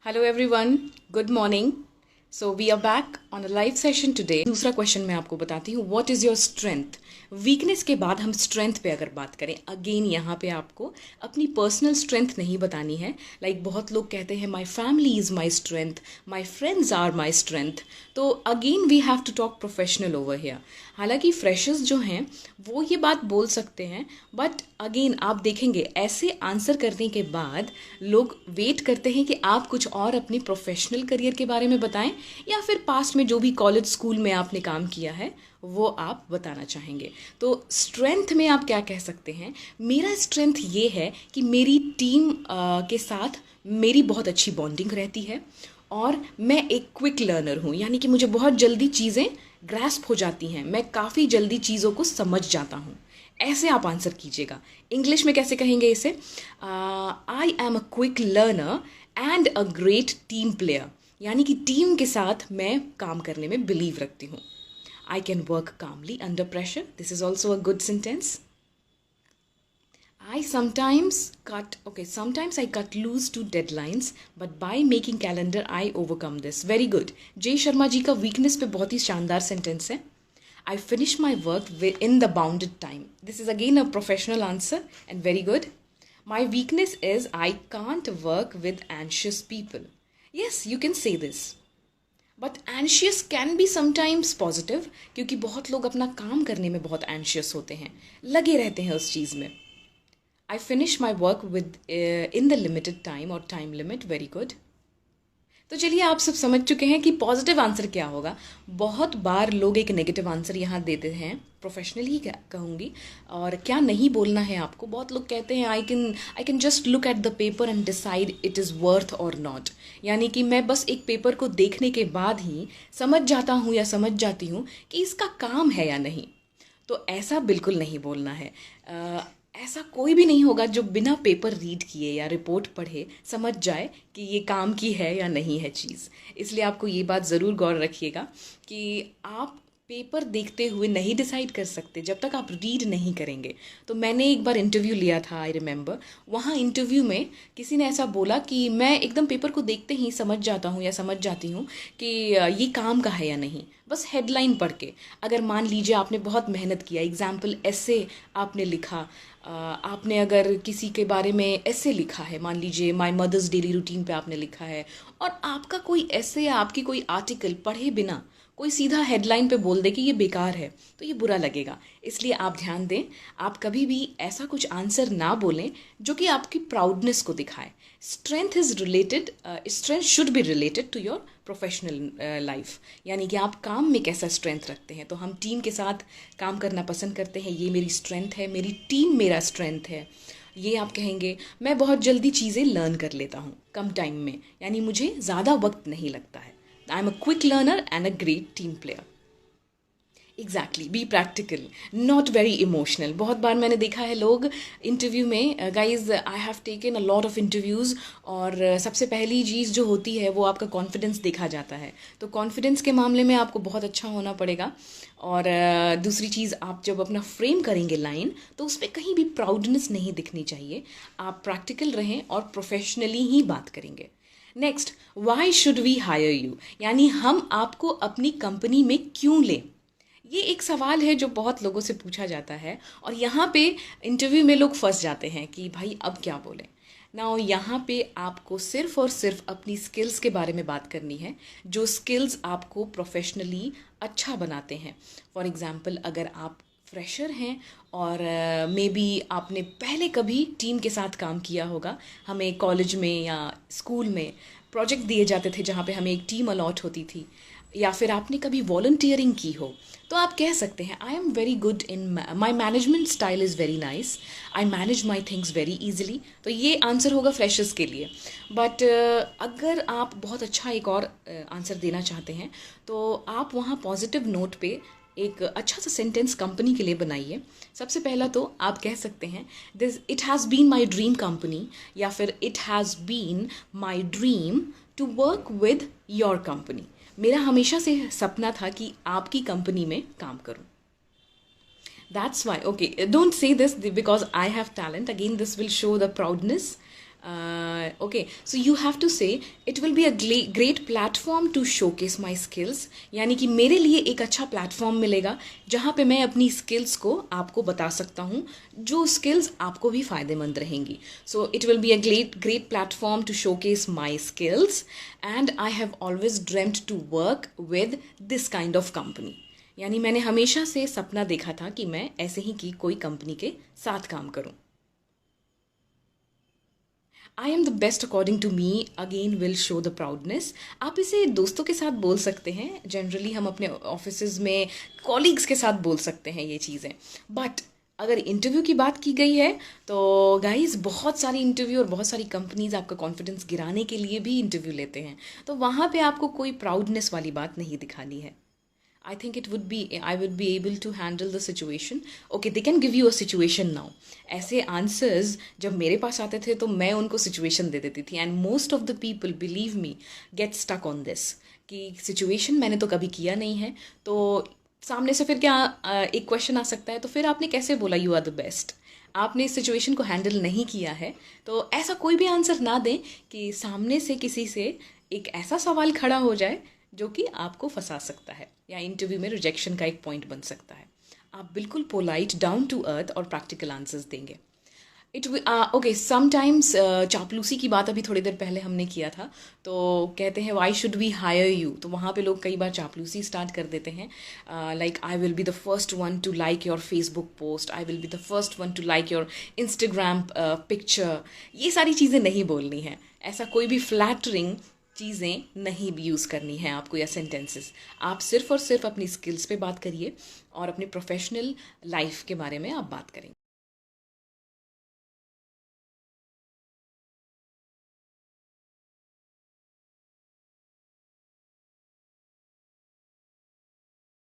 Hello everyone, good morning. So we are back on a live session today. दूसरा question मैं आपको बताती हूँ, what is your strength. Weakness के बाद हम स्ट्रेंथ पे अगर बात करें, अगेन यहाँ पे आपको अपनी पर्सनल स्ट्रेंथ नहीं बतानी है। लाइक बहुत लोग कहते हैं my family is my strength, my friends are my strength. तो again we have to talk professional over here. हालांकि फ्रेशर्स जो हैं वो ये बात बोल सकते हैं, बट अगेन आप देखेंगे ऐसे आंसर करने के बाद लोग वेट करते हैं कि आप कुछ और अपनी प्रोफेशनल करियर के बारे में बताएं, या फिर पास्ट में जो भी कॉलेज स्कूल में आपने काम किया है वो आप बताना चाहेंगे। तो स्ट्रेंथ में आप क्या कह सकते हैं? मेरा स्ट्रेंथ ये है कि मेरी टीम के साथ मेरी बहुत अच्छी बॉन्डिंग रहती है, और मैं एक क्विक लर्नर हूँ, यानी कि मुझे बहुत जल्दी चीज़ें ग्रैस्प हो जाती हैं, मैं काफ़ी जल्दी चीज़ों को समझ जाता हूँ। ऐसे आप आंसर कीजिएगा। इंग्लिश में कैसे कहेंगे इसे? I am a quick learner and a great team player, यानी कि टीम के साथ मैं काम करने में बिलीव रखती हूँ। I can work calmly under pressure, this is also a good sentence. Sometimes I cut loose to deadlines, but by making calendar I overcome this. Very good. जय शर्मा जी का वीकनेस पे बहुत ही शानदार सेंटेंस है। I finish my work in the bounded time. This is again a professional answer and very good. My weakness is I can't work with anxious people. Yes, you can say this. But anxious can be sometimes positive, क्योंकि बहुत लोग अपना काम करने में बहुत anxious होते हैं, लगे रहते हैं उस चीज़ में। I finish my work with in the limited time और टाइम लिमिट। Very good. तो चलिए, आप सब समझ चुके हैं कि पॉजिटिव आंसर क्या होगा। बहुत बार लोग एक नेगेटिव आंसर यहाँ देते हैं, प्रोफेशनल ही कहूँगी, और क्या नहीं बोलना है आपको। बहुत लोग कहते हैं I can just look at the paper and decide it is worth और नॉट, यानी कि मैं बस एक पेपर को देखने के बाद ही समझ जाता हूँ या समझ जाती हूँ कि इसका काम है या नहीं। तो ऐसा बिल्कुल नहीं बोलना है। ऐसा कोई भी नहीं होगा जो बिना पेपर रीड किए या रिपोर्ट पढ़े समझ जाए कि ये काम की है या नहीं है चीज़। इसलिए आपको ये बात ज़रूर गौर रखिएगा कि आप पेपर देखते हुए नहीं डिसाइड कर सकते जब तक आप रीड नहीं करेंगे। तो मैंने एक बार इंटरव्यू लिया था, आई रिमेंबर। वहाँ इंटरव्यू में किसी ने ऐसा बोला कि मैं एकदम पेपर को देखते ही समझ जाता हूँ या समझ जाती हूँ कि ये काम का है या नहीं, बस हेडलाइन पढ़ के। अगर मान लीजिए आपने बहुत मेहनत किया, एग्जाम्पल ऐसे आपने लिखा, आपने अगर किसी के बारे में ऐसे लिखा है, मान लीजिए माय मदर्स डेली रूटीन पे आपने लिखा है, और आपका कोई ऐसे या आपकी कोई आर्टिकल पढ़े बिना कोई सीधा हेडलाइन पे बोल दे कि ये बेकार है, तो ये बुरा लगेगा। इसलिए आप ध्यान दें, आप कभी भी ऐसा कुछ आंसर ना बोलें जो कि आपकी प्राउडनेस को दिखाए। Strength should be related to your professional life, यानी कि आप काम में कैसा स्ट्रेंथ रखते हैं। तो हम टीम के साथ काम करना पसंद करते हैं, ये मेरी स्ट्रेंथ है, मेरी टीम मेरा स्ट्रेंथ है। ये आप कहेंगे मैं बहुत जल्दी चीज़ें लर्न कर लेता हूँ कम टाइम में, यानी मुझे ज़्यादा वक्त नहीं लगता है। I am a quick learner and a great team player. Exactly, be practical, not very emotional. बहुत बार मैंने देखा है लोग इंटरव्यू में, guys I have taken a lot of interviews, और सबसे पहली चीज़ जो होती है वो आपका कॉन्फिडेंस देखा जाता है। तो कॉन्फिडेंस के मामले में आपको बहुत अच्छा होना पड़ेगा। और दूसरी चीज़, आप जब अपना फ्रेम करेंगे लाइन, तो उस पर कहीं भी प्राउडनेस नहीं दिखनी चाहिए। आप प्रैक्टिकल रहें और प्रोफेशनली ही बात करेंगे। Next, why should we hire you, यानी हम आपको अपनी कंपनी में क्यों लें। ये एक सवाल है जो बहुत लोगों से पूछा जाता है, और यहाँ पे इंटरव्यू में लोग फंस जाते हैं कि भाई अब क्या बोलें। ना, यहाँ पे आपको सिर्फ और सिर्फ अपनी स्किल्स के बारे में बात करनी है, जो स्किल्स आपको प्रोफेशनली अच्छा बनाते हैं। फॉर एग्ज़ाम्पल, अगर आप फ्रेशर हैं और मे बी आपने पहले कभी टीम के साथ काम किया होगा, हमें कॉलेज में या स्कूल में प्रोजेक्ट दिए जाते थे जहाँ पे हमें एक टीम अलॉट होती थी, या फिर आपने कभी वॉलंटियरिंग की हो, तो आप कह सकते हैं I am very good in my management style is very nice, I manage my things very easily. तो ये आंसर होगा फ्रेशर्स के लिए। बट अगर आप बहुत अच्छा एक और आंसर देना चाहते हैं, तो आप वहाँ पॉजिटिव नोट पे एक अच्छा सा सेंटेंस कंपनी के लिए बनाइए। सबसे पहला तो आप कह सकते हैं this it has been my dream company, या फिर it has been my dream to work with your company. मेरा हमेशा से सपना था कि आपकी कंपनी में काम करूं। That's why, okay, don't say this because I have talent. Again, this will show the proudness. Okay, so you have to say it will be a great platform to showcase my skills, यानी कि मेरे लिए एक अच्छा platform मिलेगा जहाँ पे मैं अपनी स्किल्स को आपको बता सकता हूँ, जो स्किल्स आपको भी फ़ायदेमंद रहेंगी. So it will be a great platform to showcase my skills and I have always dreamed to work with this kind of company. यानी मैंने हमेशा से सपना देखा था कि मैं ऐसे ही की कोई कंपनी के साथ काम करूं. I am the best according to me again will show the proudness. आप इसे दोस्तों के साथ बोल सकते हैं, जनरली हम अपने ऑफिस में कॉलीग्स के साथ बोल सकते हैं ये चीज़ें. बट अगर इंटरव्यू की बात की गई है तो गाइस बहुत सारी इंटरव्यू और बहुत सारी कंपनीज आपका कॉन्फिडेंस गिराने के लिए भी इंटरव्यू लेते हैं, तो वहाँ पे आपको कोई प्राउडनेस वाली बात नहीं दिखानी है. I think I would be able to handle the situation. Okay, they can give you a situation now. ऐसे आंसर्स जब मेरे पास आते थे तो मैं उनको सिचुएशन दे देती थी, and most of the people believe me get stuck on this कि सिचुएशन मैंने तो कभी किया नहीं है. तो सामने से फिर क्या एक क्वेश्चन आ सकता है, तो फिर आपने कैसे बोला यू आर द बेस्ट? आपने इस सिचुएशन को हैंडल नहीं किया है. तो ऐसा कोई भी आंसर ना दें कि सामने से किसी से एक ऐसा सवाल खड़ा हो जाए जो कि आपको फंसा सकता है या इंटरव्यू में रिजेक्शन का एक पॉइंट बन सकता है. आप बिल्कुल पोलाइट, डाउन टू अर्थ और प्रैक्टिकल आंसर्स देंगे. ओके, समटाइम्स चापलूसी की बात अभी थोड़ी देर पहले हमने किया था, तो कहते हैं why should we hire you, तो वहाँ पे लोग कई बार चापलूसी स्टार्ट कर देते हैं. Like I will be the first one two like your Facebook post, I will be the first one two like your Instagram picture. ये सारी चीज़ें नहीं बोलनी है. ऐसा कोई भी फ्लैटरिंग चीज़ें नहीं भी यूज़ करनी है आपको, या सेंटेंसेस. आप सिर्फ और सिर्फ अपनी स्किल्स पे बात करिए और अपनी प्रोफेशनल लाइफ के बारे में आप बात करेंगे.